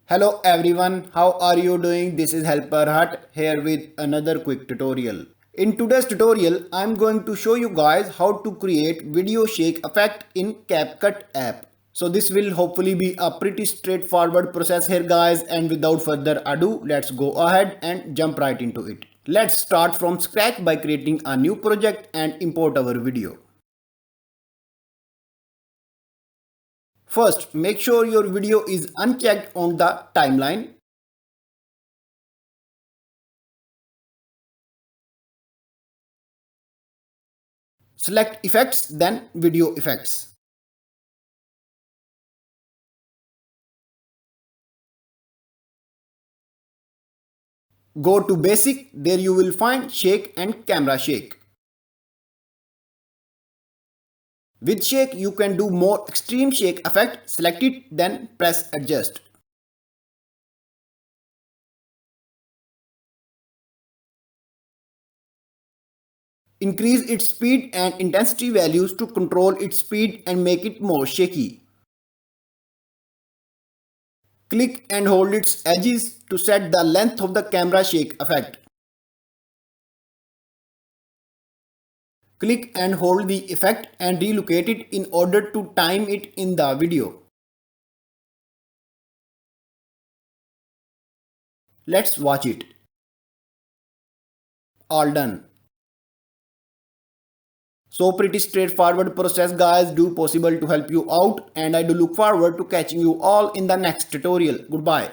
Hello everyone, how are you doing? This is Helper Hut here with another quick tutorial. In today's tutorial, I'm going to show you guys how to create video shake effect in CapCut app. So this will hopefully be a pretty straightforward process here guys, and without further ado, let's go ahead and jump right into it. Let's start from scratch by creating a new project and import our video. First, make sure your video is unchecked on the timeline. Select Effects, then Video Effects. Go to Basic, there you will find Shake and Camera Shake. With Shake, you can do more extreme shake effect. Select it, then press Adjust. Increase its speed and intensity values to control its speed and make it more shaky. Click and hold its edges to set the length of the camera shake effect. Click and hold the effect and relocate it in order to time it in the video. Let's watch it. All done. So pretty straightforward process guys, do possible to help you out, and I do look forward to catching you all in the next tutorial. Goodbye.